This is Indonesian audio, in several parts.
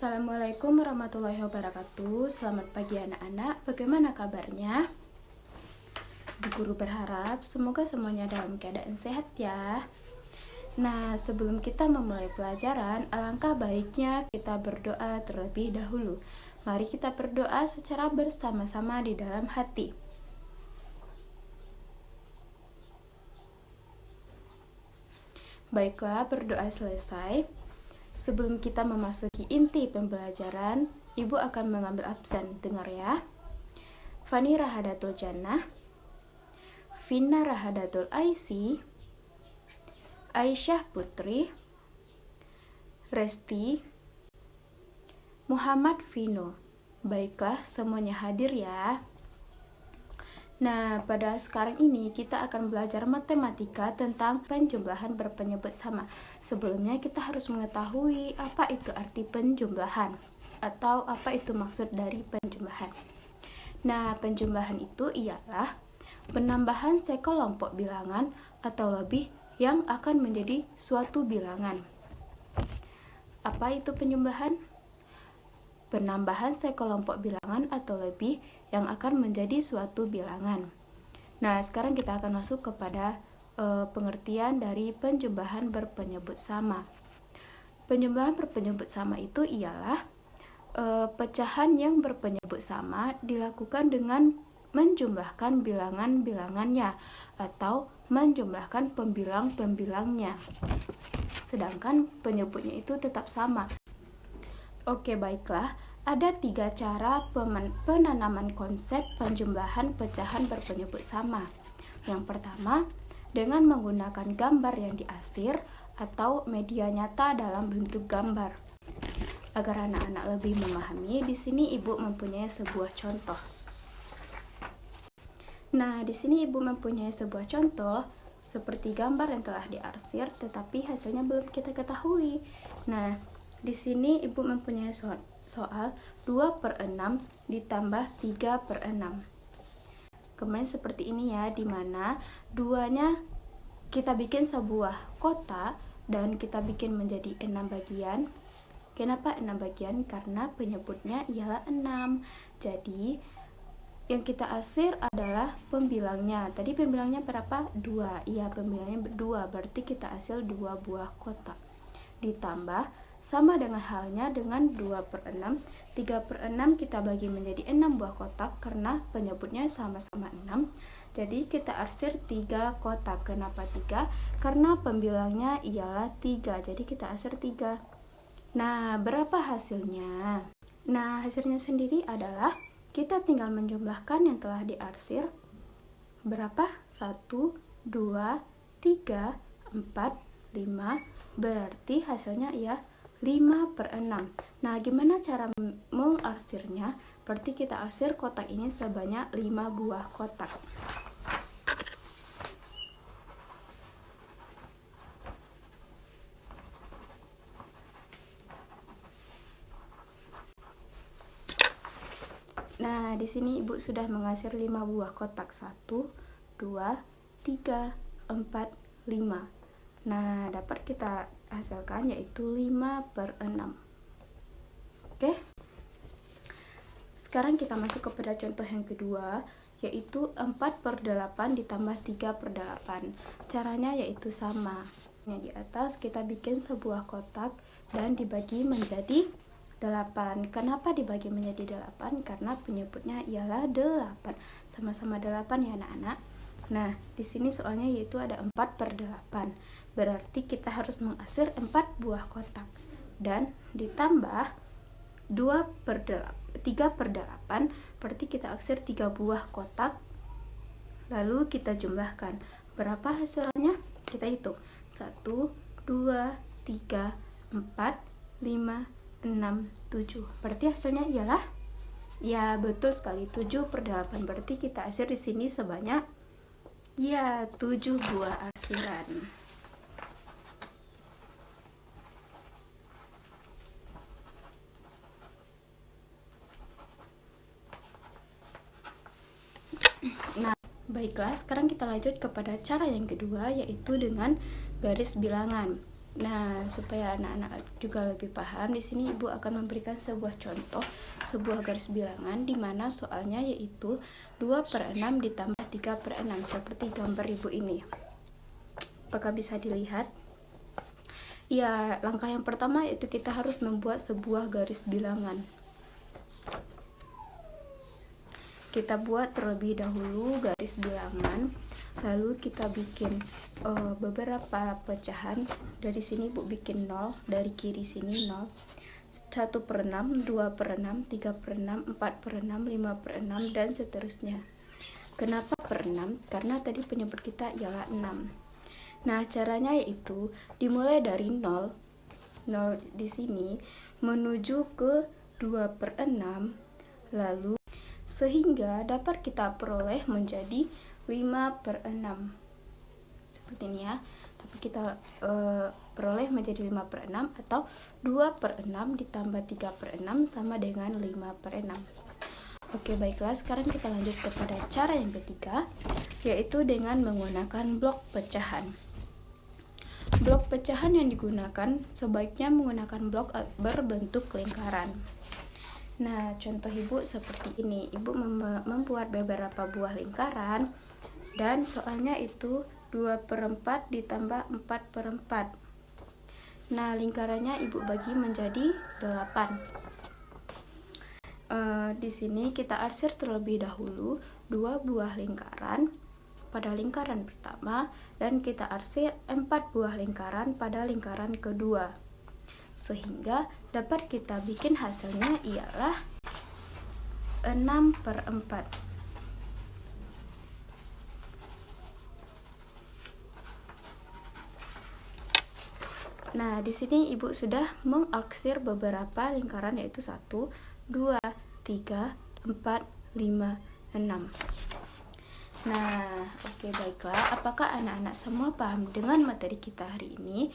Assalamualaikum warahmatullahi wabarakatuh. Selamat pagi anak-anak, bagaimana kabarnya? Bu Guru berharap semoga semuanya dalam keadaan sehat ya. Nah, sebelum kita memulai pelajaran, alangkah baiknya kita berdoa terlebih dahulu. Mari kita berdoa secara bersama-sama di dalam hati. Baiklah, berdoa selesai. Sebelum kita memasuki inti pembelajaran, Ibu akan mengambil absen. Dengar ya. Fani Rahadatul Jannah, Vina Rahadatul Aisy, Aisyah Putri, Resti, Muhammad Vino. Baiklah, semuanya hadir ya. Nah, pada sekarang ini kita akan belajar matematika tentang penjumlahan berpenyebut sama. Sebelumnya kita harus mengetahui apa itu arti penjumlahan atau apa itu maksud dari penjumlahan. Nah, penjumlahan itu ialah penambahan sekelompok bilangan atau lebih yang akan menjadi suatu bilangan. Apa itu penjumlahan? Penambahan sekelompok bilangan atau lebih yang akan menjadi suatu bilangan. Nah, sekarang kita akan masuk kepada pengertian dari penjumlahan berpenyebut sama. Penjumlahan berpenyebut sama itu ialah pecahan yang berpenyebut sama dilakukan dengan menjumlahkan bilangan-bilangannya atau menjumlahkan pembilang-pembilangnya. Sedangkan penyebutnya itu tetap sama. Oke, baiklah. Ada 3 cara penanaman konsep penjumlahan pecahan berpenyebut sama. Yang pertama, dengan menggunakan gambar yang diarsir atau media nyata dalam bentuk gambar. Agar anak-anak lebih memahami, di sini Ibu mempunyai sebuah contoh. Nah, di sini Ibu mempunyai sebuah contoh seperti gambar yang telah diarsir tetapi hasilnya belum kita ketahui. Nah, di sini Ibu mempunyai soal 2/6 ditambah 3/6. Kemudian seperti ini ya, di mana duanya kita bikin sebuah kotak dan kita bikin menjadi 6 bagian. Kenapa 6 bagian? Karena penyebutnya ialah 6. Jadi yang kita arsir adalah pembilangnya. Tadi pembilangnya berapa? 2. Iya, pembilangnya 2. Berarti kita hasil 2 buah kotak. Ditambah sama dengan halnya dengan 2/6. 3/6 kita bagi menjadi 6 buah kotak karena penyebutnya sama-sama 6. Jadi kita arsir 3 kotak. Kenapa 3? Karena pembilangnya ialah 3. Jadi kita arsir 3. Nah, berapa hasilnya? Nah, hasilnya sendiri adalah kita tinggal menjumlahkan yang telah diarsir. Berapa? 1, 2, 3, 4, 5. Berarti hasilnya ia 5/6. Nah, gimana cara mengarsirnya? Berarti kita arsir kotak ini sebanyak 5 buah kotak. Nah, di sini Ibu sudah mengarsir 5 buah kotak. 1, 2, 3, 4, 5. Nah, dapat kita hasilkan yaitu 5/6. Oke. Sekarang kita masuk kepada contoh yang kedua, yaitu 4/8 ditambah 3/8. Caranya yaitu sama. Yang di atas kita bikin sebuah kotak dan dibagi menjadi 8. Kenapa dibagi menjadi 8? Karena penyebutnya ialah 8. Sama-sama 8 ya anak-anak. Nah, di sini soalnya yaitu ada 4/8. Berarti kita harus mengarsir 4 buah kotak. Dan ditambah 3/8, berarti kita arsir 3 buah kotak. Lalu kita jumlahkan. Berapa hasilnya? Kita hitung. 1, 2, 3, 4, 5, 6, 7. Berarti hasilnya ialah, ya betul sekali, 7/8. Berarti kita arsir di sini sebanyak 7 buah arsiran. Nah, baiklah, sekarang kita lanjut kepada cara yang kedua, yaitu dengan garis bilangan. Nah, supaya anak-anak juga lebih paham, di sini Ibu akan memberikan sebuah contoh, sebuah garis bilangan di mana soalnya yaitu 2/6 ditambah 3/6 seperti gambar Ibu ini. Apakah bisa dilihat? Ya, langkah yang pertama yaitu kita harus membuat sebuah garis bilangan. Kita buat terlebih dahulu garis bilangan, lalu kita bikin beberapa pecahan. Dari sini Bu bikin 0, dari kiri sini 0, 1/6, 2/6, 3/6, 4/6, 5/6, dan seterusnya. Kenapa per 6? Karena tadi penyebut kita ialah 6. Nah, caranya yaitu dimulai dari 0 di sini menuju ke 2/6, lalu sehingga dapat kita peroleh menjadi 5/6 seperti ini ya. Dapat kita peroleh menjadi 5/6 atau 2/6 ditambah 3/6 sama dengan 5/6. Oke, baiklah, sekarang kita lanjut kepada cara yang ketiga, yaitu dengan menggunakan blok pecahan. Blok pecahan yang digunakan sebaiknya menggunakan blok berbentuk lingkaran. Nah, contoh Ibu seperti ini. Ibu membuat beberapa buah lingkaran dan soalnya itu 2/4 ditambah 4/4. Nah, lingkarannya Ibu bagi menjadi 8. Di sini kita arsir terlebih dahulu 2 buah lingkaran pada lingkaran pertama dan kita arsir 4 buah lingkaran pada lingkaran kedua, sehingga dapat kita bikin hasilnya ialah 6/4. Nah, di sini Ibu sudah mengarsir beberapa lingkaran yaitu 1, 2, 3, 4, 5, 6. Nah, oke, baiklah. Apakah anak-anak semua paham dengan materi kita hari ini?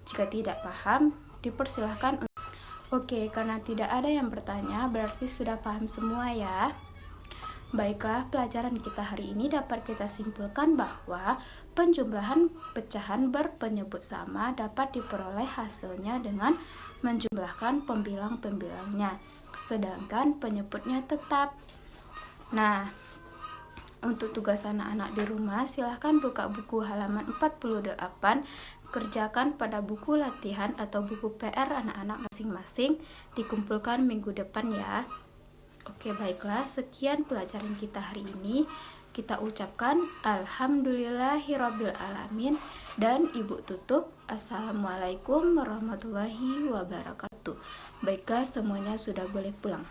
Jika tidak paham, dipersilahkan. Oke, karena tidak ada yang bertanya, berarti sudah paham semua ya. Baiklah, pelajaran kita hari ini dapat kita simpulkan bahwa penjumlahan pecahan berpenyebut sama dapat diperoleh hasilnya dengan menjumlahkan pembilang-pembilangnya, sedangkan penyebutnya tetap. Nah, untuk tugas anak-anak di rumah, silahkan buka buku halaman 48, kerjakan pada buku latihan atau buku PR anak-anak masing-masing, dikumpulkan minggu depan ya. Oke, baiklah, sekian pelajaran kita hari ini. Kita ucapkan alhamdulillahirrabbilalamin dan Ibu tutup. Assalamualaikum warahmatullahi wabarakatuh. Baiklah, semuanya sudah boleh pulang.